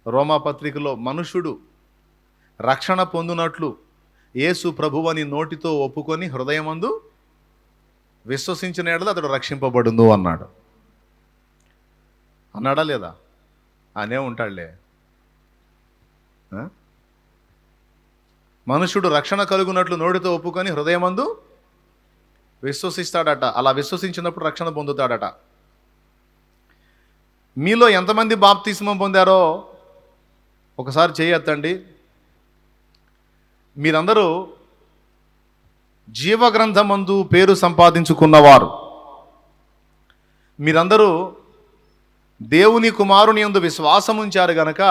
రోమాపత్రికలో మనుషుడు రక్షణ పొందునట్లు యేసు ప్రభువని నోటితో ఒప్పుకొని హృదయమందు విశ్వసించిన యెడల అతడు రక్షింపబడును అన్నాడు. అన్నాడా లేదా? అనే ఉంటాడులే. మనుషుడు రక్షణ కలుగునట్లు నోటితో ఒప్పుకొని హృదయమందు విశ్వసిస్తాడట. అలా విశ్వసించినప్పుడు రక్షణ పొందుతాడట. మీలో ఎంతమంది బాప్తిస్మం పొందారో ఒకసారి చేయొద్దండి. మీరందరూ జీవగ్రంథమందు పేరు సంపాదించుకున్నవారు. మీరందరూ దేవుని కుమారుని యందు విశ్వాసం ఉంచారు గనక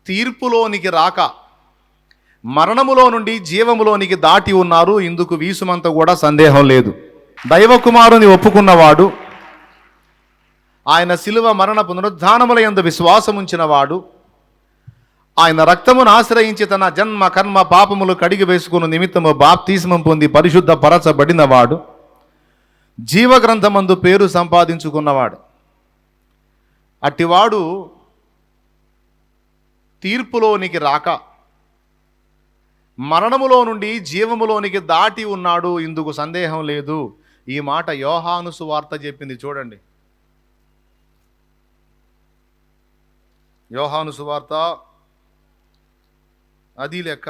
తీర్పులోనికి రాక మరణములో నుండి జీవములోనికి దాటి ఉన్నారు. ఇందుకు వీసుమంత కూడా సందేహం లేదు. దైవ కుమారుని ఒప్పుకున్నవాడు, ఆయన శిలువ మరణ పునరుద్ధానముల యందు విశ్వాసం ఉంచినవాడు, ఆయన రక్తమును ఆశ్రయించి తన జన్మ కర్మ పాపములు కడిగి వేసుకున్న నిమిత్తము బాప్తిస్మం పొంది పరిశుద్ధ పరచబడినవాడు, జీవగ్రంథమందు పేరు సంపాదించుకున్నవాడు. అట్టివాడు తీర్పులోనికి రాక మరణములో నుండి జీవములోనికి దాటి ఉన్నాడు. ఇందుకు సందేహం లేదు. ఈ మాట యోహాను సువార్త చెప్పింది. చూడండి, యోహాను సువార్త అది లెక్క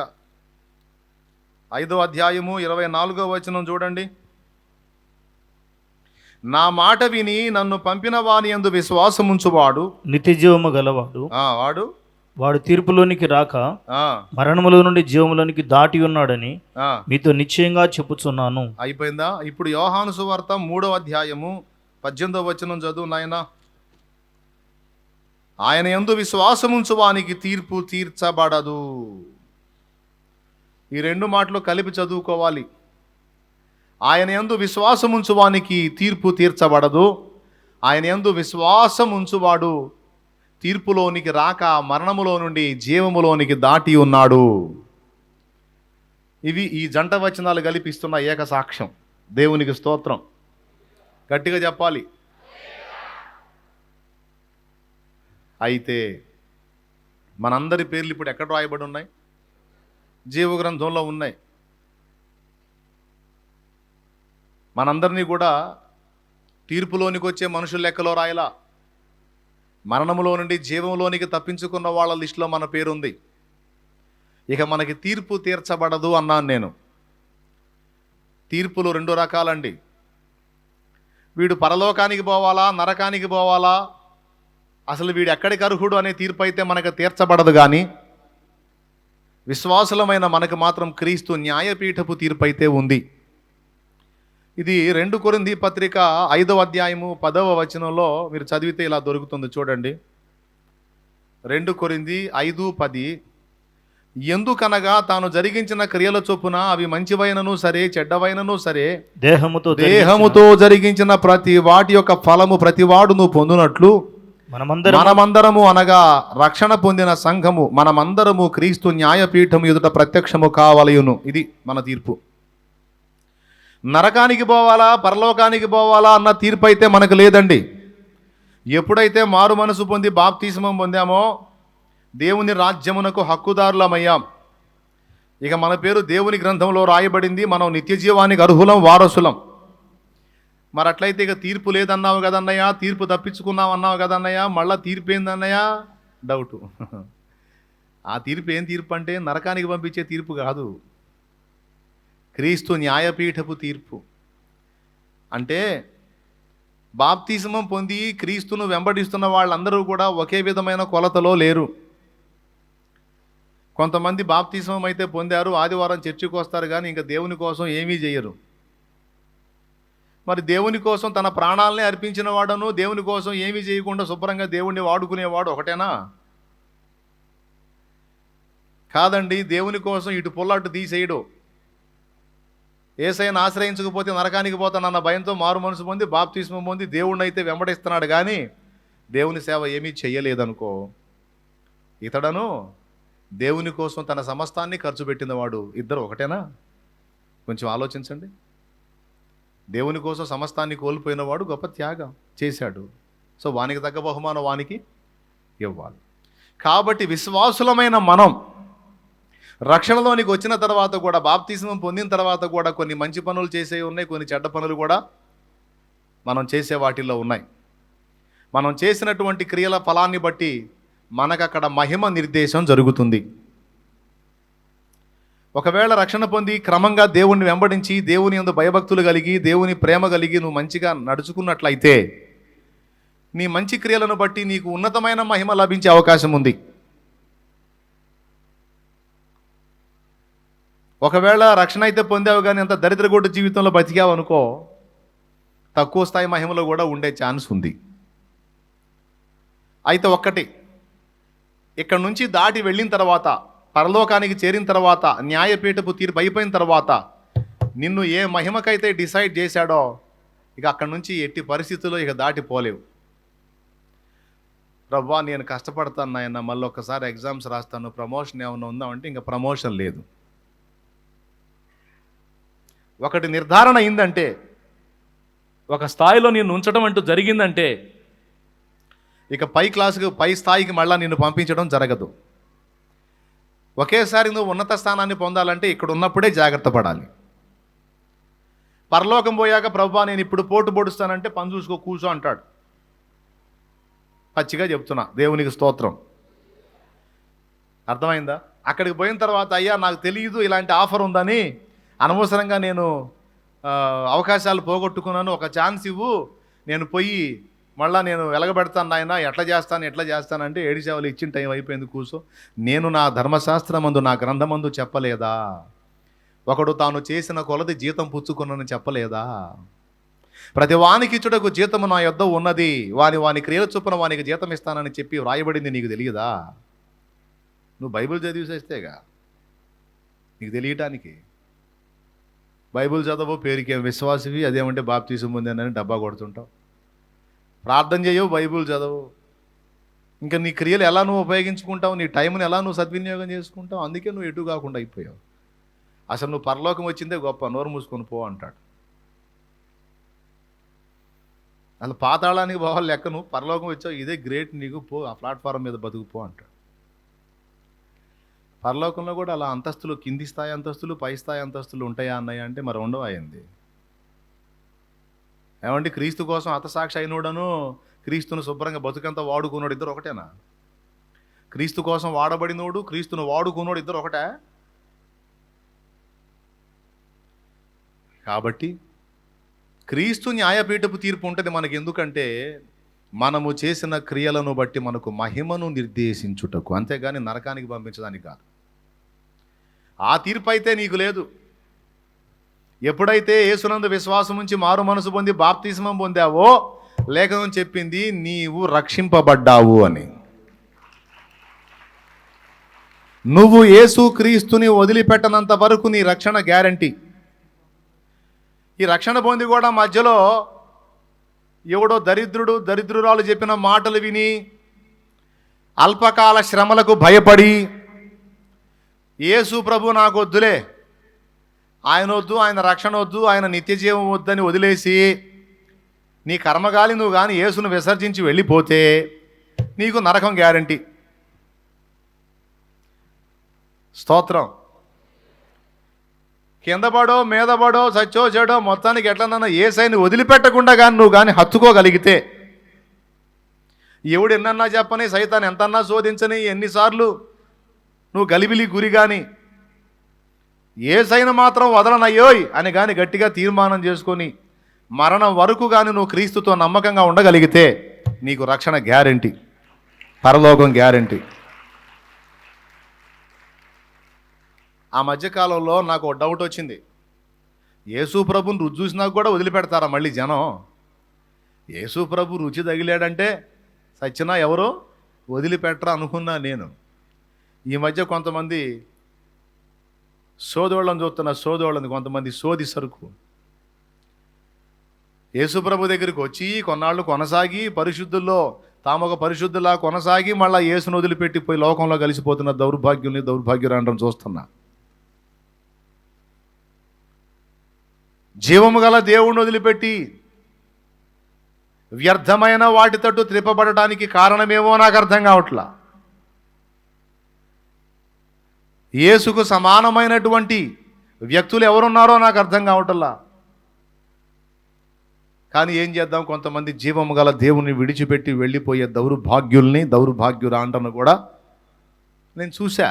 5వ అధ్యాయము 24వ వచనం చూడండి. నా మాట విని నన్ను పంపిన వాని యందు విశ్వాసముంచువాడు నిత్య జీవము గలవాడు. వాడు తీర్పులోనికి రాక మరణములో నుండి జీవములోనికి దాటి ఉన్నాడని మీతో నిశ్చయంగా చెప్పుచున్నాను. అయిపోయిందా? ఇప్పుడు యోహాను సువార్త 3వ అధ్యాయము 18వ వచనం చదువు నాయనా. ఆయన యందు విశ్వాసముంచు వానికి తీర్పు తీర్చబడదు. ఈ రెండు మాటలు కలిపి చదువుకోవాలి. ఆయన యందు విశ్వాసముంచు వానికి తీర్పు తీర్చబడదు. ఆయన యందు విశ్వాసం ఉంచువాడు తీర్పులోనికి రాక మరణములో నుండి జీవములోనికి దాటి ఉన్నాడు. ఇవి ఈ జంట వచనాలు కలిపిస్తున్న ఏక సాక్ష్యం. దేవునికి స్తోత్రం. గట్టిగా చెప్పాలి. అయితే మనందరి పేర్లు ఇప్పుడు ఎక్కడ రాయబడి ఉన్నాయి? జీవగ్రంథంలో ఉన్నాయి. మనందరినీ కూడా తీర్పులోనికి వచ్చే మనుషుల లెక్కలో రాయలా. మరణములో నుండి జీవంలోనికి తప్పించుకున్న వాళ్ళ లిస్టులో మన పేరుంది. ఇక మనకి తీర్పు తీర్చబడదు అన్నాను నేను. తీర్పులు 2 రకాలండి. వీడు పరలోకానికి పోవాలా, నరకానికి పోవాలా, అసలు వీడు ఎక్కడికి అర్హుడు అనే తీర్పు అయితే మనకు తీర్చబడదు. కానీ విశ్వాసులమైన మనకు మాత్రం క్రీస్తు న్యాయపీఠపు తీర్పు అయితే ఉంది. ఇది 2 కొరింథీ పత్రిక 5వ అధ్యాయము 10వ వచనంలో మీరు చదివితే ఇలా దొరుకుతుంది. చూడండి, 2 కొరింథీ 5:10. ఎందుకనగా తాను జరిగించిన క్రియల చొప్పున అవి మంచివైనను సరే చెడ్డవైనను సరే దేహముతో జరిగించిన ప్రతి వాటి యొక్క ఫలము ప్రతివాడును పొందునట్లు మనమందరము అనగా రక్షణ పొందిన సంఘము మనమందరము క్రీస్తు న్యాయపీఠము ఎదుట ప్రత్యక్షము కావలయును. ఇది మన తీర్పు. నరకానికి పోవాలా, పరలోకానికి పోవాలా అన్న తీర్పు అయితే మనకు లేదండి. ఎప్పుడైతే మారు మనసు పొంది బాప్తిస్మం పొందామో దేవుని రాజ్యమునకు హక్కుదారులమయ్యాం. ఇక మన పేరు దేవుని గ్రంథంలో రాయబడింది. మనం నిత్య జీవానికి అర్హులం, వారసులం. మరి అట్లయితే ఇక తీర్పు లేదన్నావు కదన్నయ్య, తీర్పు తప్పించుకున్నావు అన్నావు కదన్నయ్య, మళ్ళా తీర్పు ఏందన్నయ్య? డౌటు. ఆ తీర్పు ఏం తీర్పు అంటే నరకానికి పంపించే తీర్పు కాదు, క్రీస్తు న్యాయపీఠపు తీర్పు. అంటే బాప్తిస్మం పొంది క్రీస్తును వెంబడిస్తున్న వాళ్ళందరూ కూడా ఒకే విధమైన కొలతలో లేరు. కొంతమంది బాప్తిస్మం అయితే పొందారు, ఆదివారం చర్చికి వస్తారు, కానీ ఇంకా దేవుని కోసం ఏమీ చేయరు. మరి దేవుని కోసం తన ప్రాణాలనే అర్పించిన వాడను దేవుని కోసం ఏమీ చేయకుండా శుభ్రంగా దేవుణ్ణి వాడుకునేవాడు ఒకటేనా? కాదండి. దేవుని కోసం ఇటు పొల్లట్టు తీసేయడు. యేసయ్యను ఆశ్రయించకపోతే నరకానికి పోతానన్న భయంతో మారు మనసు పొంది బాప్తిస్మం పొంది దేవుణ్ణి అయితే వెంబడిస్తున్నాడు, కానీ దేవుని సేవ ఏమీ చెయ్యలేదనుకో, ఇతడను దేవుని కోసం తన సమస్తాన్ని ఖర్చు పెట్టినవాడు ఇద్దరు ఒకటేనా? కొంచెం ఆలోచించండి. దేవుని కోసం సమస్తాన్ని కోల్పోయినవాడు గొప్ప త్యాగం చేశాడు. సో వానికి తగ్గ బహుమానం వానికి ఇవ్వాలి. కాబట్టి విశ్వాసులమైన మనం రక్షణలోనికి వచ్చిన తర్వాత కూడా, బాప్తిస్మం పొందిన తర్వాత కూడా కొన్ని మంచి పనులు చేసేవి ఉన్నాయి, కొన్ని చెడ్డ పనులు కూడా మనం చేసే వాటిల్లో ఉన్నాయి. మనం చేసినటువంటి క్రియల ఫలాన్ని బట్టి మనకు అక్కడ మహిమ నిర్దేశం జరుగుతుంది. ఒకవేళ రక్షణ పొంది క్రమంగా దేవుణ్ణి వెంబడించి దేవుని యందు భయభక్తులు కలిగి దేవుని ప్రేమ కలిగి నువ్వు మంచిగా నడుచుకున్నట్లయితే నీ మంచి క్రియలను బట్టి నీకు ఉన్నతమైన మహిమ లభించే అవకాశం ఉంది. ఒకవేళ రక్షణ అయితే పొందావు కానీ అంత దరిద్రగొడ్డు జీవితంలో బతికావు అనుకో, తక్కువ స్థాయి మహిమలో కూడా ఉండే ఛాన్స్ ఉంది. అయితే ఒక్కటి, ఇక్కడ నుంచి దాటి వెళ్ళిన తర్వాత, పరలోకానికి చేరిన తర్వాత, న్యాయపీఠపు తీర్పు అయిపోయిన తర్వాత నిన్ను ఏ మహిమకైతే డిసైడ్ చేశాడో ఇక అక్కడి నుంచి ఎట్టి పరిస్థితుల్లో ఇక దాటిపోలేవు. ప్రభువా నేను కష్టపడతాను నాయన, మళ్ళీ ఒక్కసారి ఎగ్జామ్స్ రాస్తాను, ప్రమోషన్ ఏమైనా ఉందామంటే ఇంకా ప్రమోషన్ లేదు. ఒకటి నిర్ధారణ అయిందంటే, ఒక స్థాయిలో నిన్ను ఉంచడం అంటూ జరిగిందంటే ఇక పై స్థాయికి మళ్ళీ నిన్ను పంపించడం జరగదు. ఒకేసారి నువ్వు ఉన్నత స్థానాన్ని పొందాలంటే ఇక్కడ ఉన్నప్పుడే జాగ్రత్త పడాలి. పరలోకం పోయాక ప్రభువా నేను ఇప్పుడు పోటు పొడుస్తానంటే పని చూసుకో కూర్చో అంటాడు. పచ్చిగా చెప్తున్నా, దేవునికి స్తోత్రం. అర్థమైందా? అక్కడికి పోయిన తర్వాత అయ్యా నాకు తెలియదు ఇలాంటి ఆఫర్ ఉందని, అనవసరంగా నేను అవకాశాలు పోగొట్టుకున్నాను, ఒక ఛాన్స్ ఇవ్వు, నేను పోయి మళ్ళీ నేను వెలగబెడతాను నాయన, ఎట్లా చేస్తానంటే 7 సేవలు ఇచ్చిన టైం అయిపోయింది కూర్చో. నేను నా ధర్మశాస్త్రమందు నా గ్రంథమందు చెప్పలేదా? ఒకడు తాను చేసిన కొలది జీతం పుచ్చుకున్నానని చెప్పలేదా? ప్రతి వానికి ఇచ్చుటకు జీతము నా యొద్ద ఉన్నది, వాని క్రియల చొప్పున వానికి జీతం ఇస్తానని చెప్పి వ్రాయబడింది, నీకు తెలియదా? నువ్వు బైబిల్ చదివేసేస్తేగా నీకు తెలియటానికి. బైబిల్ చదవవు, పేరుకేం విశ్వాసివి, అదేమంటే బాప్తీసం పొందానని డబ్బా కొడుతుంటావు. ప్రార్థన చేయవు, బైబిల్ చదవు. ఇంకా నీ క్రియలు ఎలా నువ్వు ఉపయోగించుకుంటావు, నీ టైంని ఎలా నువ్వు సద్వినియోగం చేసుకుంటావు. అందుకే నువ్వు ఎటు కాకుండా అయిపోయావు. అసలు నువ్వు పరలోకం వచ్చిందే గొప్ప, నోరు మూసుకొని పో అంటాడు. అసలు పాతాళానికి పోవాలి లెక్క, నువ్వు పరలోకం వచ్చావు ఇదే గ్రేట్, నీకు పో ఆ ప్లాట్ఫారం మీద బతుకుపో అంటాడు. పరలోకంలో కూడా అలా అంతస్తులు, కింది స్థాయి అంతస్తులు, పై స్థాయి అంతస్తులు ఉంటాయా అన్నయ్య అంటే మరి ఉండవు. అయింది ఏమంటే క్రీస్తు కోసం హతసాక్షి అయినోడను క్రీస్తును శుభ్రంగా బతుకంతా వాడుకున్నాడు ఇద్దరు ఒకటేనా? క్రీస్తు కోసం వాడబడినోడు, క్రీస్తును వాడుకున్నాడు ఇద్దరు ఒకటే? కాబట్టి క్రీస్తు న్యాయపీఠపు తీర్పు ఉంటుంది మనకి. ఎందుకంటే మనము చేసిన క్రియలను బట్టి మనకు మహిమను నిర్దేశించుటకు, అంతేగాని నరకానికి పంపించడానికి కాదు. ఆ తీర్పు అయితే నీకు లేదు. ఎప్పుడైతే యేసునందు విశ్వాసం ఉంచి మారు మనసు పొంది బాప్తిస్మం పొందావో, లేఖనం చెప్పింది నీవు రక్షింపబడ్డావు అని. నువ్వు యేసు క్రీస్తుని వదిలిపెట్టనంత వరకు నీ రక్షణ గ్యారంటీ. ఈ రక్షణ పొంది కూడా మధ్యలో ఎవడో దరిద్రురాలు చెప్పిన మాటలు విని అల్పకాల శ్రమలకు భయపడి యేసు ప్రభు నాకు వద్దులే, ఆయన వద్దు, ఆయన రక్షణ వద్దు, ఆయన నిత్యజీవం వద్దని వదిలేసి నీ కర్మగాలి నువ్వు కానీ యేసును విసర్జించి వెళ్ళిపోతే నీకు నరకం గ్యారంటీ. స్తోత్రం. కిందపడో మీదపడో సచ్చో చెడో మొత్తానికి ఎట్లన్నా యేసయ్యని వదిలిపెట్టకుండా కానీ నువ్వు కానీ హత్తుకోగలిగితే, ఎవడు ఎన్నన్నా చెప్పని, సైతాన్ ఎంతన్నా శోధించని, ఎన్నిసార్లు నువ్వు గలిబిలి గురి కానీ యేసయ్యను మాత్రం వదలనయ్యోయ్ అని కానీ గట్టిగా తీర్మానం చేసుకొని మరణం వరకు కానీ నువ్వు క్రీస్తుతో నమ్మకంగా ఉండగలిగితే నీకు రక్షణ గ్యారంటీ, పరలోకం గ్యారంటీ. ఆ మధ్యకాలంలో నాకు ఒక డౌట్ వచ్చింది. యేసు ప్రభుని రుచి చూసినా కూడా వదిలిపెడతారా మళ్ళీ జనం? యేసు ప్రభు రుచి తగిలాడంటే సచ్చినా ఎవరో వదిలిపెట్టరా అనుకున్నా నేను. ఈ మధ్య కొంతమంది సోదోళ్ళని చూస్తున్న సోదోళ్ళని, కొంతమంది సోది సరుకు యేసు ప్రభు దగ్గరికి వచ్చి కొన్నాళ్ళు కొనసాగి పరిశుద్ధుల్లో తామొక పరిశుద్ధులా కొనసాగి మళ్ళీ యేసును వదిలిపెట్టిపోయి లోకంలో కలిసిపోతున్న దౌర్భాగ్యురాండం చూస్తున్నా. జీవము గల దేవుణ్ణి వదిలిపెట్టి వ్యర్థమైన వాటి తట్టు త్రిప్పబడటానికి కారణమేమో నాకు అర్థం కావట్లా. యేసుకు సమానమైనటువంటి వ్యక్తులు ఎవరున్నారో నాకు అర్థం కావటల్లా. కానీ ఏం చేద్దాం, కొంతమంది జీవము గల దేవుని విడిచిపెట్టి వెళ్ళిపోయే దౌర్భాగ్యురాండ్రను కూడా నేను చూశా.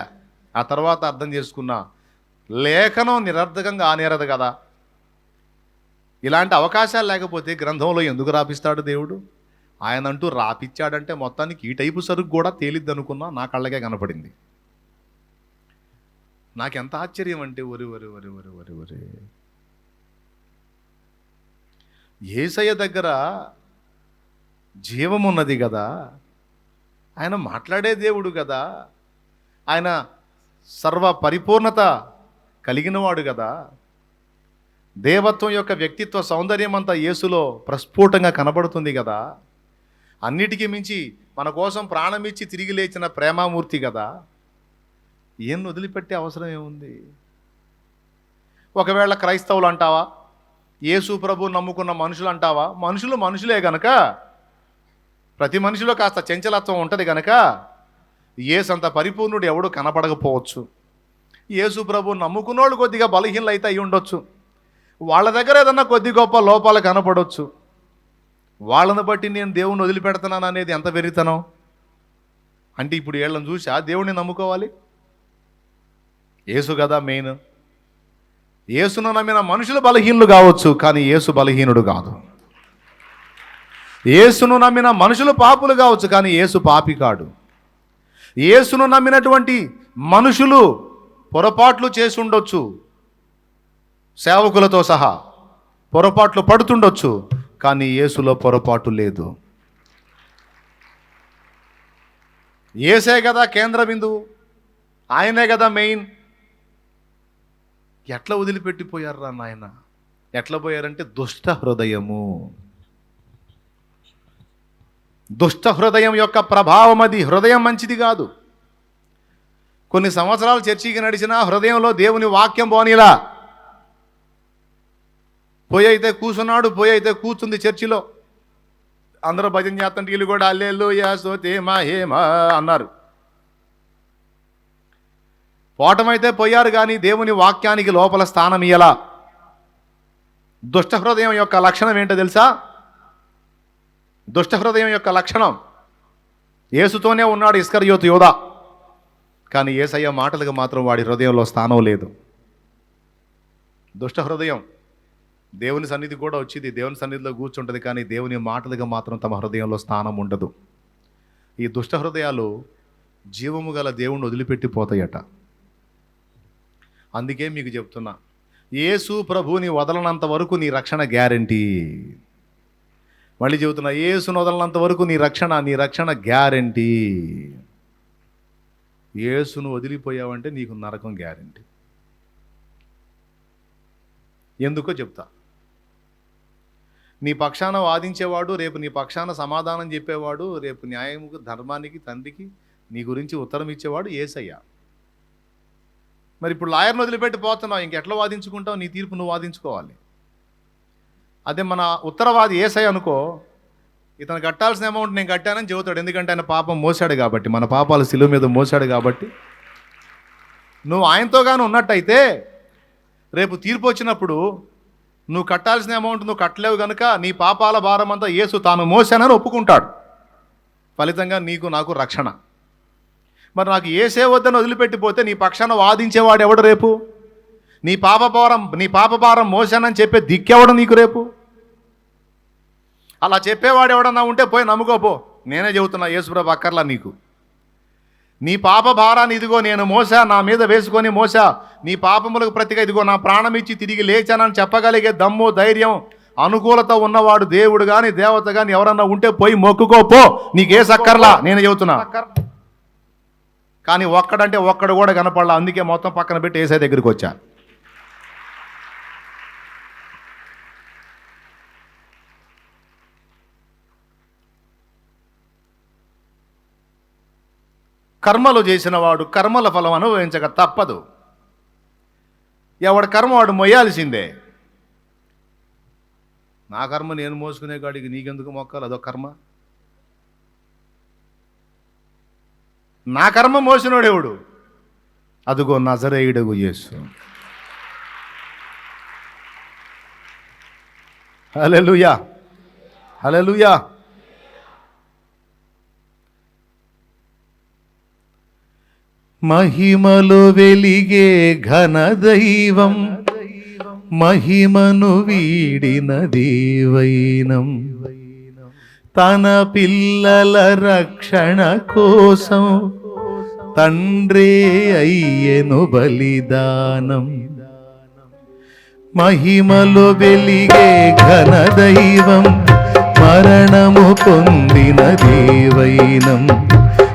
ఆ తర్వాత అర్థం చేసుకున్నా, లేఖనం నిరర్ధకంగా ఆనేరదు కదా. ఇలాంటి అవకాశాలు లేకపోతే గ్రంథంలో ఎందుకు రాపిస్తాడు దేవుడు? ఆయన అంటూ రాపిచ్చాడంటే మొత్తానికి ఈ టైపు సరుకు కూడా తేలిద్ది అనుకున్నా, నా కళ్ళకే కనపడింది. నాకెంత ఆశ్చర్యం అంటే, ఒరి ఒరి ఒరి ఒరి ఒరి ఒరి యేసయ్య దగ్గర జీవమున్నది కదా, ఆయన మాట్లాడే దేవుడు కదా, ఆయన సర్వ పరిపూర్ణత కలిగినవాడు కదా, దేవత్వం యొక్క వ్యక్తిత్వ సౌందర్యం అంతా యేసులో ప్రస్ఫుటంగా కనబడుతుంది కదా, అన్నిటికీ మించి మన కోసం ప్రాణమిచ్చి తిరిగి లేచిన ప్రేమామూర్తి కదా, ఏం వదిలిపెట్టే అవసరం ఏముంది? ఒకవేళ క్రైస్తవులు అంటావా, యేసు ప్రభు నమ్ముకున్న మనుషులు అంటావా, మనుషులే గనక, ప్రతి మనిషిలో కాస్త చంచలత్వం ఉంటుంది గనక యేసంత పరిపూర్ణుడు ఎవడు కనపడకపోవచ్చు. యేసు ప్రభు నమ్ముకున్నోళ్ళు కొద్దిగా బలహీనలు అయితే అయి ఉండొచ్చు, వాళ్ళ దగ్గర ఏదన్నా కొద్ది గొప్ప లోపాలు కనపడవచ్చు. వాళ్ళని బట్టి నేను దేవుణ్ణి వదిలిపెడుతున్నాను అనేది ఎంత వెర్రితనం అంటే, ఇప్పుడు వీళ్ళని చూసి ఆ దేవుణ్ణి నమ్ముకోవాలి? యేసు కదా మెయిన్. యేసును నమ్మిన మనుషులు బలహీనులు కావచ్చు, కానీ యేసు బలహీనుడు కాదు. యేసును నమ్మిన మనుషులు పాపులు కావచ్చు, కానీ యేసు పాపి కాడు. యేసును నమ్మినటువంటి మనుషులు పొరపాట్లు చేసి ఉండొచ్చు, సేవకులతో సహా పొరపాట్లు పడుతుండొచ్చు, కానీ యేసులో పొరపాటు లేదు. యేసే కదా కేంద్ర బిందువు, ఆయనే కదా మెయిన్. ఎట్లా వదిలిపెట్టిపోయారా నాయన? ఎట్లా పోయారంటే దుష్ట హృదయము. దుష్ట హృదయం యొక్క ప్రభావం అది. హృదయం మంచిది కాదు. కొన్ని సంవత్సరాలు చర్చికి నడిచినా హృదయంలో దేవుని వాక్యం పోనీలా. పోయి అయితే కూర్చున్నాడు, పోయి అయితే కూర్చుంది చర్చిలో. అందరూ భజన చేస్తుంటే వీళ్ళు కూడా హల్లెలూయా స్తోత్రమా హేమా అన్నారు. పోవటమైతే పోయారు, కానీ దేవుని వాక్యానికి లోపల స్థానం ఇయ్యలా. దుష్ట హృదయం యొక్క లక్షణం ఏంటో తెలుసా? దుష్ట హృదయం యొక్క లక్షణం, యేసుతోనే ఉన్నాడు ఇస్కరియోతు యోధా, కానీ యేసయ్య మాటలకు మాత్రం వాడి హృదయంలో స్థానం లేదు. దుష్ట హృదయం దేవుని సన్నిధి కూడా వచ్చింది, దేవుని సన్నిధిలో కూర్చుంటుంది, కానీ దేవుని మాటలకు మాత్రం తమ హృదయంలో స్థానం ఉండదు. ఈ దుష్ట హృదయాలు జీవము గల దేవుణ్ణి వదిలిపెట్టిపోతాయట. అందుకే మీకు చెప్తున్నా, యేసు ప్రభుని వదలనంత వరకు నీ రక్షణ గ్యారంటీ. మళ్ళీ చెబుతున్నా, యేసును వదలనంత వరకు నీ రక్షణ గ్యారంటీ. యేసును వదిలిపోయావంటే నీకు నరకం గ్యారంటీ. ఎందుకో చెప్తా. నీ పక్షాన వాదించేవాడు, రేపు నీ పక్షాన సమాధానం చెప్పేవాడు, రేపు న్యాయముకు, ధర్మానికి, తండ్రికి నీ గురించి ఉత్తరం ఇచ్చేవాడు యేసయ్య. మరి ఇప్పుడు లాయర్ను వదిలిపెట్టి పోతున్నావు, ఇంకెట్లా వాదించుకుంటావు? నీ తీర్పు నువ్వు వాదించుకోవాలి. అదే మన ఉత్తరవాది యేసయ్య అనుకో, ఇతను కట్టాల్సిన అమౌంట్ నేను కట్టానని చెబుతాడు. ఎందుకంటే ఆయన పాపం మోసాడు కాబట్టి, మన పాపాలు శిలువ మీద మోసాడు కాబట్టి. నువ్వు ఆయనతో కానీ ఉన్నట్టయితే రేపు తీర్పు వచ్చినప్పుడు నువ్వు కట్టాల్సిన అమౌంట్ నువ్వు కట్టలేవు కనుక నీ పాపాల భారం అంతా యేసు తాను మోసానని ఒప్పుకుంటాడు. ఫలితంగా నీకు నాకు రక్షణ. మరి నాకు యేసే వద్దని వదిలిపెట్టిపోతే నీ పక్షాన వాదించేవాడు ఎవడు రేపు? నీ పాప భారం మోసానని చెప్పే దిక్కెవడు నీకు రేపు? అలా చెప్పేవాడు ఎవడన్నా ఉంటే పోయి నమ్ముకోపో. నేనే చెబుతున్నా, యేసుప్రభు అక్కర్లా నీకు. నీ పాప భారాన్ని ఇదిగో నేను మోసా, నా మీద వేసుకొని మోసా, నీ పాపములకు ప్రతిగా ఇదిగో నా ప్రాణం ఇచ్చి తిరిగి లేచానని చెప్పగలిగే దమ్ము, ధైర్యం, అనుకూలత ఉన్నవాడు దేవుడు కానీ దేవత కానీ ఎవరన్నా ఉంటే పోయి మొక్కుకోపో. నీకే సక్కర్లా, నేను చెబుతున్నా. కానీ ఒక్కడంటే ఒక్కడు కూడా కనపడలా. అందుకే మొత్తం పక్కన పెట్టి యేసయ్య దగ్గరికి వచ్చా. కర్మలు చేసిన వాడు కర్మల ఫలం అనుభవించక తప్పదు. ఎవడి కర్మ వాడు మొయ్యాల్సిందే. నా కర్మ నేను మోసుకునే కాడికి నీకెందుకు మొక్కాలి? అదో కర్మ. నా కర్మ మోసినోడెవడు? అదుగో నజరేయుడగు యేసు. హల్లెలూయా, హల్లెలూయా. మహిమలో వెలిగే ఘన దైవం, మహిమను వీడిన దేవైనం, తన పిల్లల రక్షణ కోసం తండ్రే అయ్యెను బలిదానం. మహిమలో వెలిగే ఘన దైవం, మరణము పొందిన దేవైనం,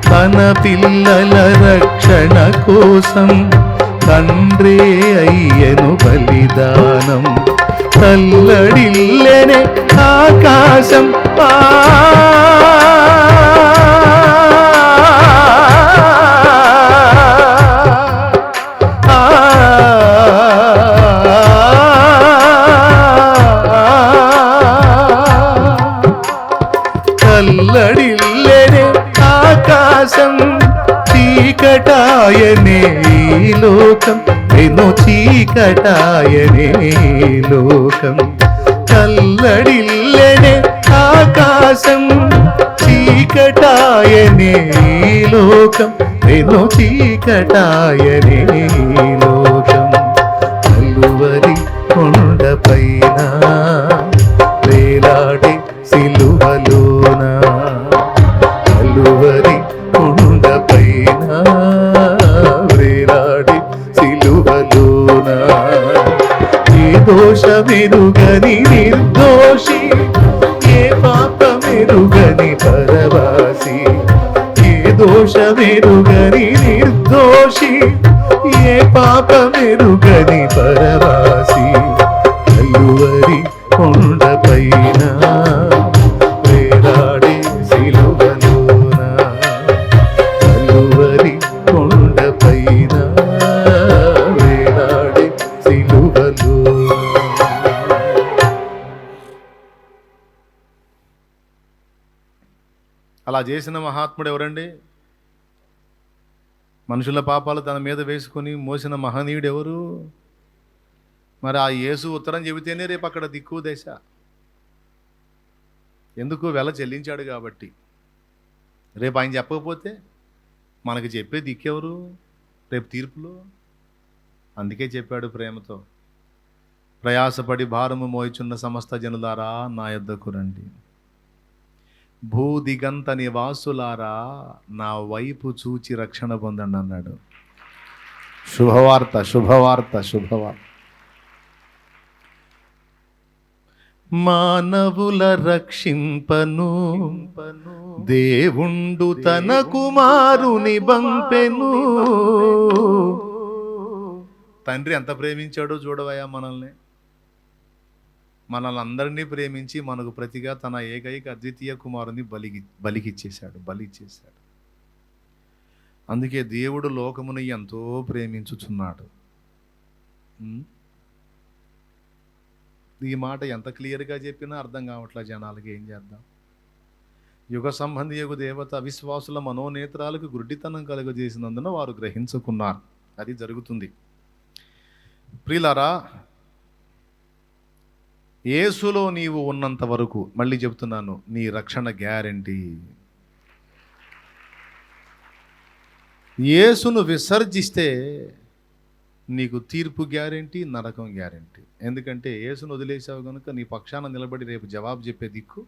తన పిల్లల రక్షణ కోసం తండ్రే అయ్యెను బలిదానం. తల్లడిల్లెనే ఆకాశం, తల్లడిల్లెనే ఆకాశం, చీకటాయనే ఈ లోకం, ఎన్నో చీకటాయనే ఈ లోకం. తల్లడిల్లెనే ఆకాశం, చీకటాయనే ఈ లోకం, ఎన్నో చీకటాయనే ఈ లోకం. కలువరి కొండపైన వేలాడే సిలువలోన, కలువరి కొండపైన వేలాడే సిలువలోన, ఏ దోషమెరుగని నిర్దోషి, ఏ పాపమెరుగని పరవాసి, ఏ దోషమెరుగని నిర్దోషి, ఏ పాపమెరుగని పరవాసి. కలువరి కొండపైన వేలాడే సిలువలోన, కలువరి కొండపైన వేలాడే సిలువలోన. అలా చేసిన మహాత్ముడు ఎవరండి? మనుషుల పాపాలు తన మీద వేసుకొని మోసిన మహనీయుడు ఎవరు? మరి ఆ యేసు ఉత్తరం చెబితేనే రేపు అక్కడ దిక్కు దశ. ఎందుకు? వెల చెల్లించాడు కాబట్టి. రేపు ఆయన చెప్పకపోతే మనకి చెప్పే దిక్కెవరు రేపు తీర్పులో? అందుకే చెప్పాడు ప్రేమతో, ప్రయాసపడి భారము మోయిచున్న సమస్త జనులారా నా యొద్దకు రండి, భూదిగంత నివాసులారా నా వైపు చూచి రక్షణ పొందండి అన్నాడు. శుభవార్త, శుభవార్త, శుభవార్త. మానవుల రక్షింపను దేవుండు తన కుమారుని బంపెను. తండ్రి ఎంత ప్రేమించాడో చూడవయ్యా మనల్ని. మనల్ని అందరినీ ప్రేమించి మనకు ప్రతిగా తన ఏకైక అద్వితీయ కుమారుని బలిచ్చేశాడు. అందుకే దేవుడు లోకమును ఎంతో ప్రేమించుచున్నాడు. ఈ మాట ఎంత క్లియర్గా చెప్పినా అర్థం కావట్లే జనాలకి. ఏం చేద్దాం? యుగ సంబంధియగు దేవత అవిశ్వాసుల మనోనేత్రాలకు గుడ్డితనం కలుగజేసినందున వారు గ్రహించుకున్నారు. అది జరుగుతుంది. ప్రియులారా, యేసులో నీవు ఉన్నంత వరకు, మళ్ళీ చెప్తున్నాను, నీ రక్షణ గ్యారెంటీ. యేసును విసర్జిస్తే నీకు తీర్పు గ్యారెంటీ, నరకం గ్యారెంటీ. ఎందుకంటే యేసును వదిలేసావు కనుక నీ పక్షాన నిలబడి రేపు జవాబు చెప్పే దిక్కు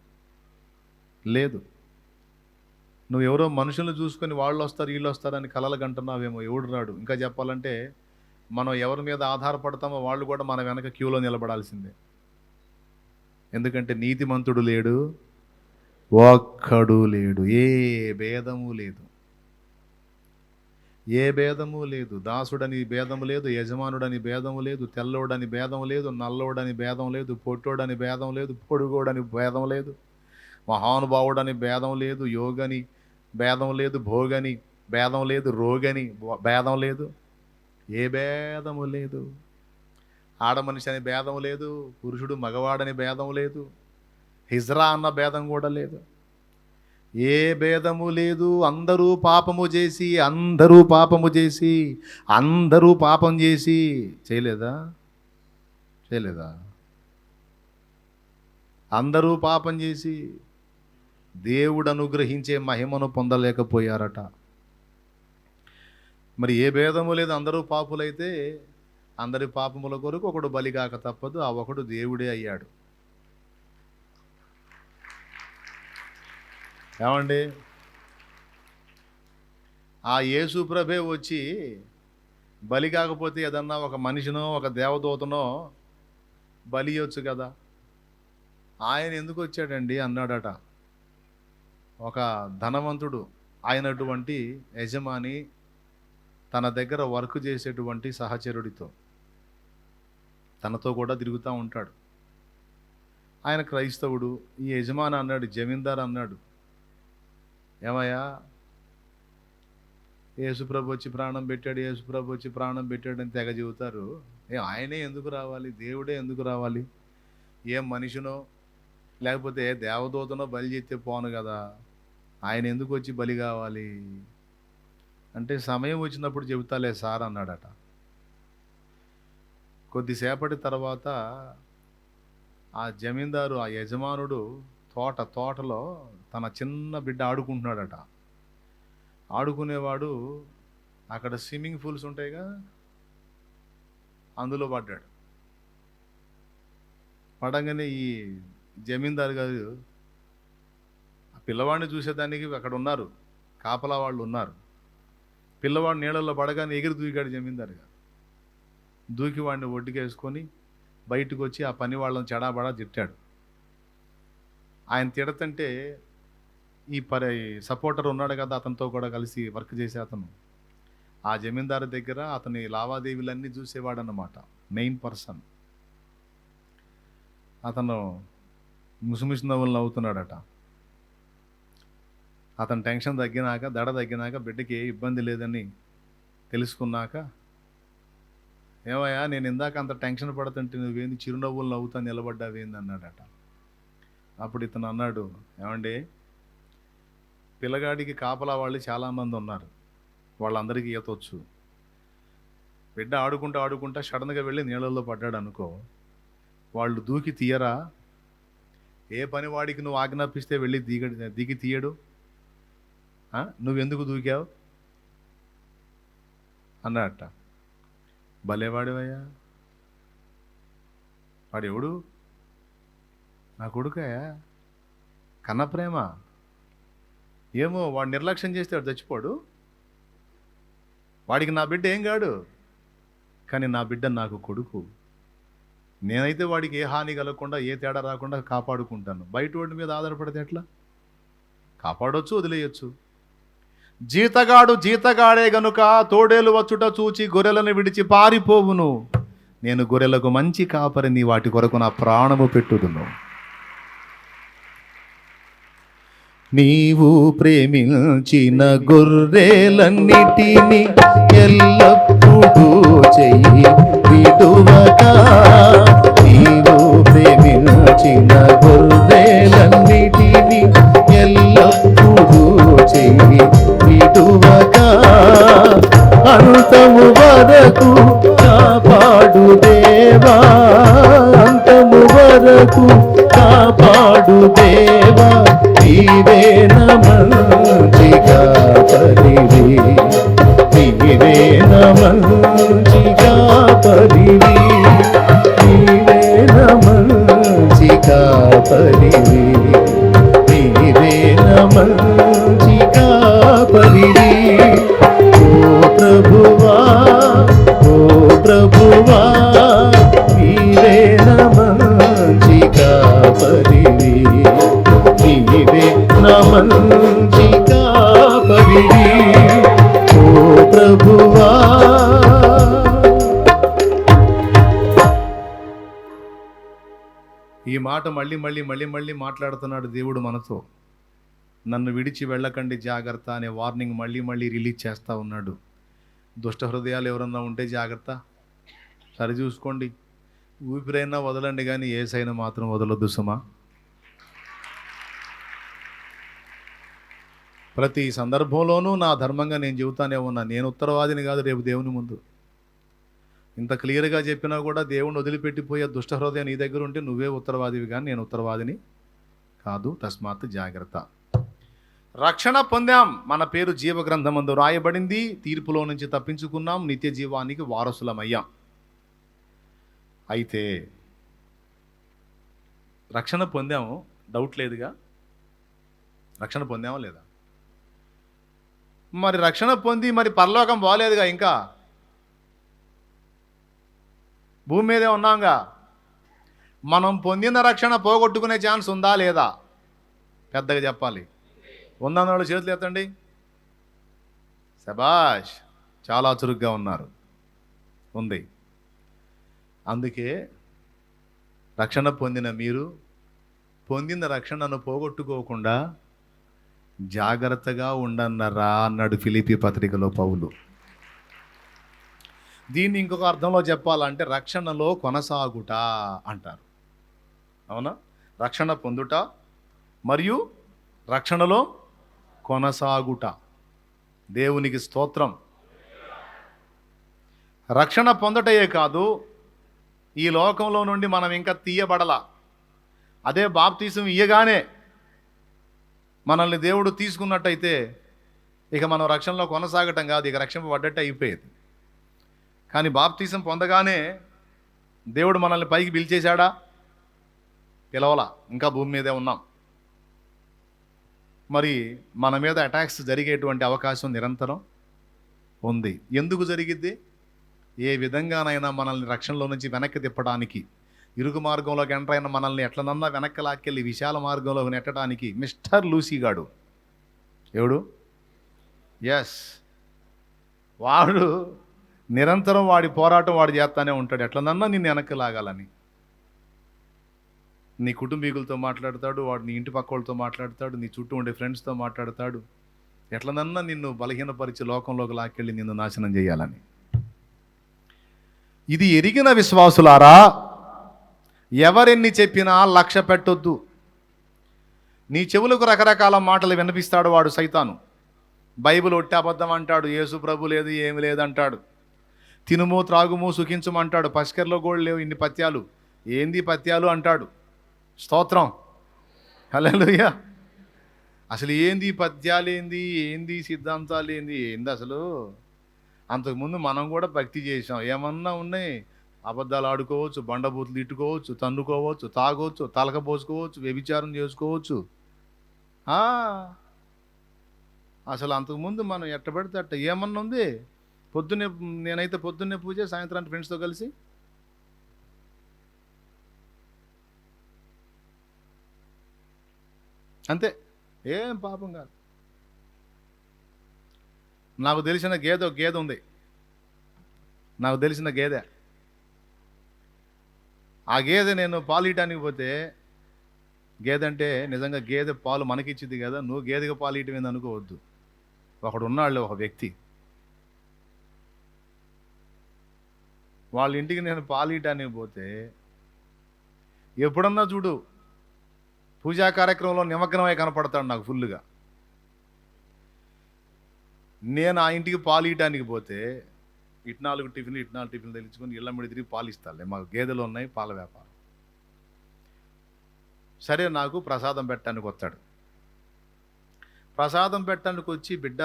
లేదు. నువ్వు ఎవరో మనుషులను చూసుకొని వాళ్ళు వస్తారు వీళ్ళు వస్తారని కలలు కంటున్నావేమో, ఎవడు రాడు. ఇంకా చెప్పాలంటే మనం ఎవరి మీద ఆధారపడతామో వాళ్ళు కూడా మన వెనక క్యూలో నిలబడాల్సిందే. ఎందుకంటే నీతిమంతుడు లేడు, ఒక్కడు లేడు, ఏ భేదము లేదు, ఏ భేదము లేదు. దాసుడని భేదము లేదు, యజమానుడని భేదము లేదు, తెల్లోడని భేదం లేదు, నల్లోడని భేదం లేదు, పొట్టోడని భేదం లేదు, పొడుగోడని భేదం లేదు, మహానుభావుడని భేదం లేదు, యోగని భేదం లేదు, భోగని భేదం లేదు, రోగని భేదం లేదు, ఏ భేదము లేదు. ఆడమనిషి అని భేదం లేదు, పురుషుడు మగవాడని భేదం లేదు, హిజ్రా అన్న భేదం కూడా లేదు. ఏ భేదము లేదు, అందరూ పాపము చేసి అందరూ పాపం చేసి చేయలేదా? అందరూ పాపం చేసి దేవుడు అనుగ్రహించే మహిమను పొందలేకపోయారట. మరి ఏ భేదము లేదు, అందరూ పాపులైతే అందరి పాపముల కొరకు ఒకడు బలిగాక తప్పదు. ఆ ఒకడు దేవుడే అయ్యాడు. ఏమండి, ఆ యేసు ప్రభే వచ్చి బలి కాకపోతే ఏదన్నా ఒక మనిషినో ఒక దేవదూతనో బలి ఇవ్వచ్చు కదా. ఆయన ఎందుకు వచ్చాడండి అన్నాడట. ఒక ధనవంతుడు అయినటువంటి యజమాని తన దగ్గర వర్క్ చేసేటువంటి సహచరుడితో తనతో కూడా తిరుగుతూ ఉంటాడు. ఆయన క్రైస్తవుడు. ఈ యజమాని అన్నాడు, జమీందార్ అన్నాడు, ఏమయ్యా, యేసుప్రభు వచ్చి ప్రాణం పెట్టాడు అని తెగ చెబుతారు. ఆయనే ఎందుకు రావాలి? దేవుడే ఎందుకు రావాలి? ఏం మనిషినో లేకపోతే దేవదూతనో బలి చేస్తే పోను కదా, ఆయన ఎందుకు వచ్చి బలి కావాలి అంటే, సమయం వచ్చినప్పుడు చెబుతాలే సార్ అన్నాడట. కొద్దిసేపటి తర్వాత ఆ జమీందారు, ఆ యజమానుడు తోటలో తన చిన్న బిడ్డ ఆడుకుంటున్నాడట. ఆడుకునేవాడు అక్కడ స్విమ్మింగ్ పూల్స్ ఉంటాయిగా, అందులో పడ్డాడు. పడంగానే ఈ జమీందారు గారు ఆ పిల్లవాడిని చూసేదానికి అక్కడ ఉన్నారు, కాపలా వాళ్ళు ఉన్నారు. పిల్లవాడు నీళ్ళల్లో పడగానే ఎగిరి దూకాడు జమీందారు గారు. దూకి వాడిని ఒడ్డుకేసుకొని బయటకు వచ్చి ఆ పని వాళ్ళని చెడాబడా తిట్టాడు. ఆయన తిడతంటే ఈ సపోర్టర్ ఉన్నాడు కదా, అతనితో కూడా కలిసి వర్క్ చేసే అతను, ఆ జమీందారు దగ్గర అతని లావాదేవీలన్నీ చూసేవాడు అన్నమాట, మెయిన్ పర్సన్. అతను ముసిముసి నవ్వులు నవ్వుతున్నాడట. అతను టెన్షన్ తగ్గినాక, దడ తగ్గినాక, బిడ్డకి ఏ ఇబ్బంది లేదని తెలుసుకున్నాక, ఏమయ్యా, నేను ఇందాక అంత టెన్షన్ పడుతుంటే నువ్వేంది చిరునవ్వులు నవ్వుతా నిలబడ్డావేంది అన్నాడట. అప్పుడు ఇతను అన్నాడు, ఏమండి, పిల్లగాడికి కాపలా వాళ్ళు చాలామంది ఉన్నారు, వాళ్ళందరికీ ఈత వచ్చు. బిడ్డ ఆడుకుంటా సడన్గా వెళ్ళి నీళ్ళల్లో పడ్డాడు అనుకో, వాళ్ళు దూకి తీయరా? ఏ పని వాడికి నువ్వు ఆజ్ఞాపిస్తే వెళ్ళి దిగి తీయడు? నువ్వెందుకు దూకావు అన్నట్ట. భలేవాడివయ్యా, వాడెవడు? నా కొడుకయ్యా, కన్న ప్రేమ. ఏమో వాడు నిర్లక్ష్యం చేస్తే వాడు చచ్చిపోడు, వాడికి నా బిడ్డ ఏం కాడు, కానీ నా బిడ్డ నాకు కొడుకు. నేనైతే వాడికి ఏ హాని కలగకుండా, ఏ తేడా రాకుండా కాపాడుకుంటాను. బయట వాడి మీద ఆధారపడితే ఎట్లా? కాపాడవచ్చు, వదిలేయచ్చు. జీతగాడే గనుక తోడేలు వచ్చుట చూచి గొర్రెలను విడిచి పారిపోవును. నేను గొర్రెలకు మంచి కాపరిని, వాటి కొరకు నా ప్రాణము పెట్టుదును. నీవు ప్రేమించిన గొర్రెలన్నిటినీ ఎల్లప్పుడూ చెయ్యి విడువక. నీవు ప్రేమించిన గొర్రెలన్నిటినీ ఎల్లప్పుడూ చెయ్యి విడువక. అంతము వరకు కాపాడు దేవా, అంతము వరకు కాపాడు దేవా. నీవే మంచి కాపరివి, నీవే మంచి కాపరివి, నీవే మంచి కాపరివి, నీవే మంచి కాపరివి. ఓ ప్రభువా, నీవే మంచి కాపరివి, నీవే మంచి కాపరివి. ఓ ప్రభువా. ఈ మాట మళ్ళీ మాట్లాడుతున్నాడు దేవుడు మనతో. నన్ను విడిచి వెళ్ళకండి జాగ్రత్త అనే వార్నింగ్ మళ్ళీ రిలీజ్ చేస్తూ ఉన్నాడు. దుష్ట హృదయాలు ఎవరన్నా ఉంటే జాగ్రత్త, సరి చూసుకోండి. ఊపిరైనా వదలండి, కానీ ఏసైనా మాత్రం వదలొద్దు సుమా. ప్రతి సందర్భంలోనూ నా ధర్మంగా నేను చెబుతానే ఉన్నా. నేను ఉత్తరవాదిని కాదు రేపు దేవుని ముందు. ఇంత క్లియర్గా చెప్పినా కూడా దేవుణ్ణి వదిలిపెట్టిపోయే దుష్ట హృదయం నీ దగ్గర ఉంటే నువ్వే ఉత్తరవాదివి, కానీ నేను ఉత్తరవాదిని కాదు. తస్మాత్ జాగ్రత్త. రక్షణ పొందాం, మన పేరు జీవ గ్రంథమందు రాయబడింది, తీర్పులో నుంచి తప్పించుకున్నాం, నిత్య జీవానికి వారసులమయ్యాం. అయితే రక్షణ పొందాము, డౌట్ లేదుగా. రక్షణ పొందామా లేదా? మరి రక్షణ పొంది మరి పరలోకం పోలేదుగా, ఇంకా భూమి మీదే ఉన్నాంగా. మనం పొందిన రక్షణ పోగొట్టుకునే ఛాన్స్ ఉందా లేదా? పెద్దగా చెప్పాలి. ఉందన్న వాళ్ళు చేతులు ఎత్తండి. శబాష్, చాలా చురుగ్గా ఉన్నారు. ఉంది. అందుకే రక్షణ పొందిన మీరు పొందిన రక్షణను పోగొట్టుకోకుండా జాగ్రత్తగా ఉండన్నరా అన్నాడు ఫిలిప్పీ పత్రికలో పౌలు. దీన్ని ఇంకొక అర్థంలో చెప్పాలంటే రక్షణలో కొనసాగుట అంటారు. అవునా? రక్షణ పొందుట మరియు రక్షణలో కొనసాగుట. దేవునికి స్తోత్రం. రక్షణ పొందటయే కాదు, ఈ లోకంలో నుండి మనం ఇంకా తీయబడలా. అదే బాప్తీసం ఇయ్యగానే మనల్ని దేవుడు తీసుకున్నట్టయితే ఇక మనం రక్షణలో కొనసాగటం కాదు, ఇక రక్షింపబడ్డట్టే అయిపోయేది. కానీ బాప్తీసం పొందగానే దేవుడు మనల్ని పైకి పిలిచేశాడా? పిలవలా, ఇంకా భూమి మీదే ఉన్నాం. మరి మన మీద అటాక్స్ జరిగేటువంటి అవకాశం నిరంతరం ఉంది. ఎందుకు జరిగిద్ది? ఏ విధంగానైనా మనల్ని రక్షణలో నుంచి వెనక్కి తిప్పడానికి, ఇరుగు మార్గంలోకి ఎంటర్ అయిన మనల్ని ఎట్లనన్నా వెనక్కి లాక్కెళ్ళి విశాల మార్గంలోకి నెట్టడానికి మిస్టర్ లూసీగాడు. ఎవడు? ఎస్, వాడు నిరంతరం వాడి పోరాటం వాడు చేస్తానే ఉంటాడు, ఎట్లనన్నా నిన్ను వెనక్కి లాగాలని. నీ కుటుంబీకులతో మాట్లాడతాడు వాడు, నీ ఇంటి పక్క వాళ్ళతో మాట్లాడతాడు, నీ చుట్టూ ఉండే ఫ్రెండ్స్తో మాట్లాడతాడు, ఎట్లనన్నా నిన్ను బలహీనపరిచి లోకంలోకి లాక్కెళ్ళి నిన్ను నాశనం చేయాలని. ఇది ఎరిగిన విశ్వాసులారా, ఎవరెన్ని చెప్పినా లక్ష్య పెట్టొద్దు. నీ చెవులకు రకరకాల మాటలు వినిపిస్తాడు వాడు, సైతాను. బైబిల్ ఒట్టి అబద్ధం అంటాడు, యేసు ప్రభు లేదు, ఏమి లేదంటాడు, తినుము త్రాగుము సుఖించమంటాడు, పసికర్లో కూడా లేవు ఇన్ని పత్యాలు, ఏంది పత్యాలు అంటాడు. స్తోత్రం, హల్లెలూయా. అసలు ఏంది పద్యాలు, ఏంది సిద్ధాంతాలు, ఏంది అసలు? అంతకుముందు మనం కూడా భక్తి చేసాం, ఏమన్నా ఉన్నాయి. అబద్ధాలు ఆడుకోవచ్చు, బండబూతులు తిట్టుకోవచ్చు, తన్నుకోవచ్చు, తాగవచ్చు, తలక పోసుకోవచ్చు, వ్యభిచారం చేసుకోవచ్చు. అసలు అంతకుముందు మనం ఎట్టబడితే అట్ట ఏమన్నా ఉంది? నేనైతే పొద్దున్నే పూజ, సాయంత్రానికి ఫ్రెండ్స్తో కలిసి అంతే, ఏం పాపం కాదు. నాకు తెలిసిన గేదె ఉంది, నాకు తెలిసిన గేదె. ఆ గేదె నేను పాలు ఇయటానికి పోతే, గేదె అంటే నిజంగా గేదె పాలు మనకిచ్చింది కదా, నువ్వు గేదెగా పాలు ఇయటం ఏంది అనుకోవద్దు. ఒకడు ఉన్నాడు, ఒక వ్యక్తి, వాళ్ళ ఇంటికి నేను పాలు ఇయటానికి పోతే ఎప్పుడన్నా చూడు పూజా కార్యక్రమంలో నిమగ్నమై కనపడతాడు నాకు ఫుల్గా. నేను ఆ ఇంటికి పాలు ఇయటానికి పోతే ఇటు 4 టిఫిన్లు తెలుసుకొని ఇళ్ళ మీద తిరిగి పాలు ఇస్తాలే, మాకు గేదెలు ఉన్నాయి, పాల వ్యాపారం. సరే, నాకు ప్రసాదం పెట్టడానికి వస్తాడు. ప్రసాదం పెట్టడానికి వచ్చి బిడ్డ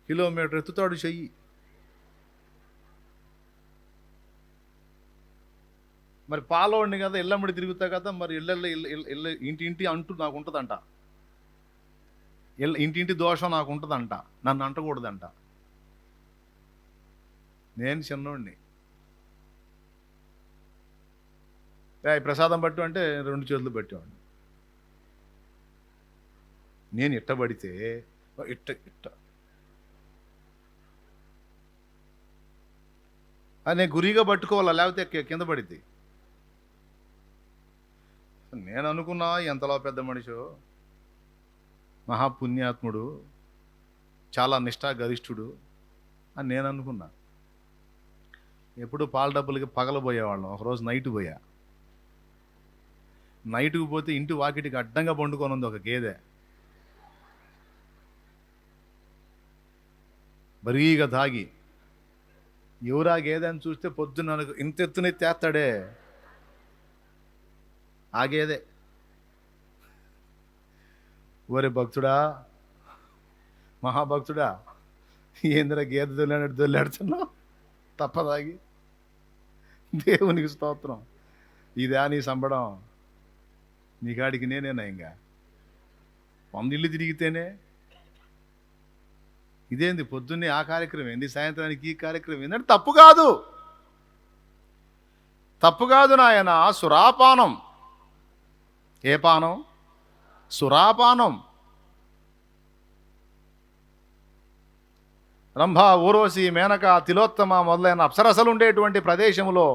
కిలోమీటర్ ఎత్తుతాడు చెయ్యి. మరి పాలోడిని కదా, ఇళ్ళమ్మడి తిరుగుతా కదా, మరి ఇళ్ళ ఇంటి అంటూ నాకు ఉంటుందంట, ఇంటి దోషం నాకు ఉంటుందంట, నన్ను అంటకూడదంట. నేను చిన్నోడిని, ప్రసాదం పట్టు అంటే 2 చేతులు పెట్టేవాడిని. నేను ఇట్టబడితే ఇట్ట నేను గురిగా పట్టుకోవాలా, లేకపోతే కింద పడిద్ది. నేను అనుకున్నా ఎంతలో పెద్ద మనిషో, మహాపుణ్యాత్ముడు, చాలా నిష్ఠాగరిష్ఠుడు అని నేను అనుకున్నా. ఎప్పుడు పాల డబ్బులకి పగలబోయేవాళ్ళం. ఒకరోజు నైట్ పోయా. నైట్కి పోతే ఇంటి వాకిటికి అడ్డంగా పండుకొని ఉంది ఒక గేదె. బరీగా తాగి ఎవరా గేదని చూస్తే పొద్దున్న ఇంత ఎత్తున ఎత్తేస్తాడే ఆ గేదే. ఓరే భక్తుడా, మహాభక్తుడా, ఏందిరా గేదె దొల్లాడుతున్నావు తప్పదాగి. దేవునికి స్తోత్రం. ఇదా నీ సంబడం? నీ కాడికి నేనేనా ఇంకా 100 ఇళ్ళు తిరిగితేనే ఇదేంది? పొద్దున్నే ఆ కార్యక్రమం ఏంది, సాయంత్రానికి ఈ కార్యక్రమం ఏంటంటే తప్పు కాదు, తప్పు కాదు నాయన. సురాపానం. ఏ పానం? సురాపానం. రంభ, ఊర్వశి, మేనక, తిలోత్తమ మొదలైన అప్సరసలు ఉండేటువంటి ప్రదేశంలో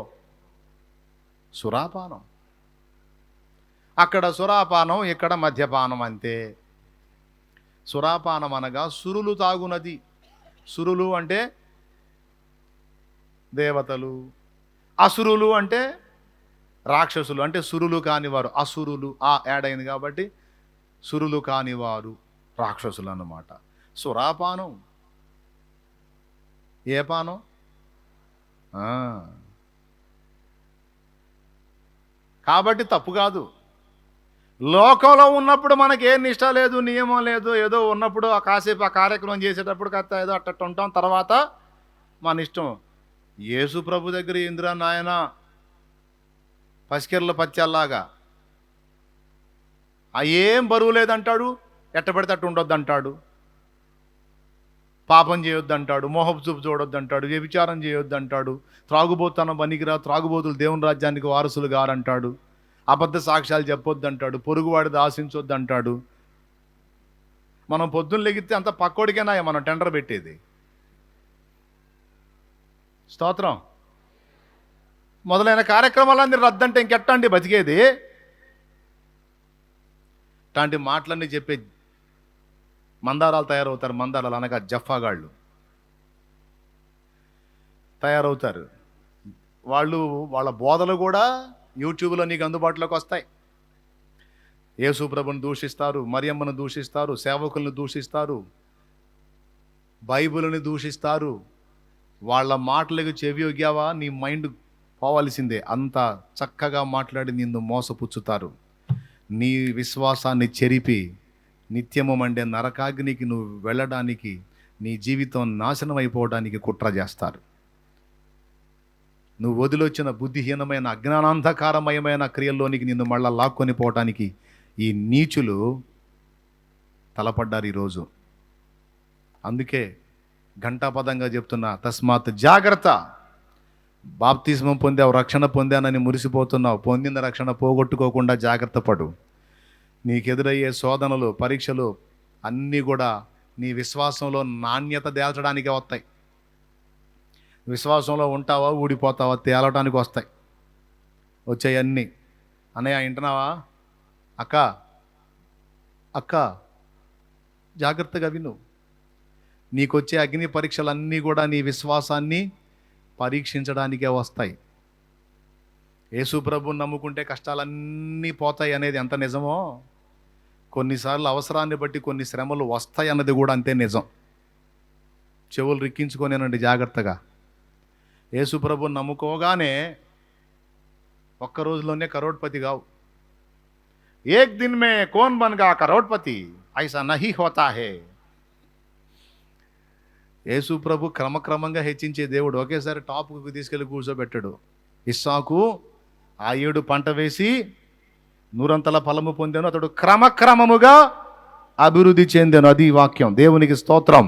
సురాపానం. అక్కడ సురాపానం, ఇక్కడ మద్యపానం అంతే. సురాపానం అనగా సురులు తాగునది. సురులు అంటే దేవతలు, అసురులు అంటే రాక్షసులు. అంటే సురులు కానివారు అసురులు, ఆ యాడ్ అయింది కాబట్టి సురులు కానివారు రాక్షసులు అన్నమాట. సురాపానం. ఏ పానం? కాబట్టి తప్పు కాదు. లోకంలో ఉన్నప్పుడు మనకి ఏ నిష్ట లేదు, నియమం లేదు. ఏదో ఉన్నప్పుడు ఆ కాసేపు ఆ కార్యక్రమం చేసేటప్పుడు కథ ఏదో అట్ట ఉంటాం, తర్వాత మన ఇష్టం. యేసు ప్రభు దగ్గర ఇందిరా నాయన పసికెర్ల పచ్చల్లాగా ఆ ఏం బరువు లేదంటాడు, ఎట్టబడితే అట్టు ఉండొద్దు అంటాడు, పాపం చేయొద్దు అంటాడు, మోహపు చూపు చూడొద్దు అంటాడు, వ్యభిచారం చేయొద్దు అంటాడు, త్రాగుబోతనం పనికిరా, త్రాగుబోతులు దేవుని రాజ్యానికి వారసులు గారంటాడు, అబద్ధ సాక్ష్యాలు చెప్పొద్దు అంటాడు, పొరుగువాడిది ఆశించొద్దు అంటాడు. మనం పొద్దున్న లెగితే అంత పక్కోడికేనా మనం టెండర్ పెట్టేది? స్తోత్రం. మొదలైన కార్యక్రమాలన్నీ రద్దంటే ఇంకెట్టండి బతికేది? ఇట్లాంటి మాటలన్నీ చెప్పే మందారాలు తయారవుతారు. మందారాలు అనగా జఫాగాళ్ళు తయారవుతారు. వాళ్ళ బోధలు కూడా యూట్యూబ్లో నీకు అందుబాటులోకి వస్తాయి. యేసు ప్రభుని దూషిస్తారు, మరియమ్మను దూషిస్తారు, సేవకులను దూషిస్తారు, బైబిల్ని దూషిస్తారు. వాళ్ళ మాటలకు చెవియొగ్గావా నీ మైండ్ పోవాల్సిందే. అంత చక్కగా మాట్లాడి నిన్ను మోసపుచ్చుతారు. నీ విశ్వాసాన్ని చెరిపి నిత్యము మండే నరకాగ్నికి నువ్వు వెళ్ళడానికి, నీ జీవితం నాశనం అయిపోవడానికి కుట్ర చేస్తారు. నువ్వు వదిలొచ్చిన బుద్ధిహీనమైన అజ్ఞానాంధకారమయమైన క్రియల్లోనికి నిన్ను మళ్ళా లాక్కొని పోవటానికి ఈ నీచులు తలపడ్డారు ఈరోజు. అందుకే ఘంటాపదంగా చెప్తున్నా, తస్మాత్ జాగ్రత్త. బాప్తిస్మం పొందావు, రక్షణ పొందానని మురిసిపోతున్నావు, పొందిన రక్షణ పోగొట్టుకోకుండా జాగ్రత్త పడు. నీకెదురయ్యే శోధనలు, పరీక్షలు అన్నీ కూడా నీ విశ్వాసంలో నాణ్యత తేల్చడానికే వస్తాయి. విశ్వాసంలో ఉంటావా ఊడిపోతావా తేలటానికి వస్తాయి. వచ్చాయన్నీ. అన్నయ్య వింటున్నావా? అక్క అక్క జాగ్రత్తగా విను. నీకొచ్చే అగ్ని పరీక్షలన్నీ కూడా నీ విశ్వాసాన్ని పరీక్షించడానికే వస్తాయి. యేసు ప్రభువుని నమ్ముకుంటే కష్టాలన్నీ పోతాయి అనేది ఎంత నిజమో, కొన్నిసార్లు అవసరాన్ని బట్టి కొన్ని శ్రమలు వస్తాయి అన్నది కూడా అంతే నిజం. చెవులు రిక్కించుకొనేనండి జాగ్రత్తగా. యేసు ప్రభువుని నమ్ముకోగానే ఒక్క రోజులోనే కరోడ్పతి కావు. ఏక్ దిన్ మే కోన్ బన్గా కరోడ్పతి, ఐసా నహీ హోతా హే. యేసు ప్రభు క్రమక్రమంగా హెచ్చించే దేవుడు. ఒకేసారి టాప్కు తీసుకెళ్ళి కూర్చోబెట్టాడు. ఇస్సాకు ఆ 7 పంట వేసి 100 ఫలము పొందాను, అతడు క్రమక్రమముగా అభివృద్ధి చెందాను. అది వాక్యం. దేవునికి స్తోత్రం.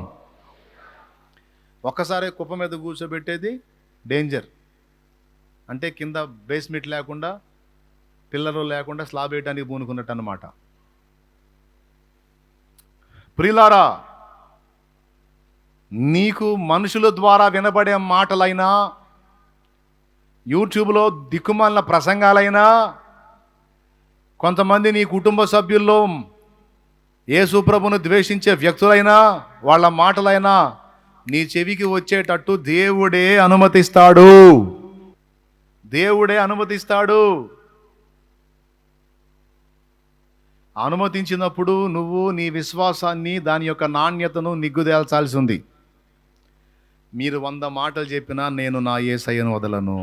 ఒక్కసారి కుప్ప మీద కూర్చోబెట్టేది డేంజర్. అంటే కింద బేస్మెంట్ లేకుండా, పిల్లలు లేకుండా స్లాబ్ వేయడానికి పూనుకున్నట్టు అన్నమాట. ప్రియులారా, నీకు మనుషుల ద్వారా వినబడే మాటలైనా, యూట్యూబ్లో దిక్కుమాలిన ప్రసంగాలైనా, కొంతమంది నీ కుటుంబ సభ్యుల్లో యేసు ప్రభువును ద్వేషించే వ్యక్తులైనా, వాళ్ళ మాటలైనా నీ చెవికి వచ్చేటట్టు దేవుడే అనుమతిస్తాడు. దేవుడే అనుమతిస్తాడు. అనుమతించినప్పుడు నువ్వు నీ విశ్వాసాన్ని, దాని యొక్క నాణ్యతను నిగ్గుదేల్చాల్సి ఉంది. మీరు 100 మాటలు చెప్పినా నేను నా యేసయ్యను వదలను.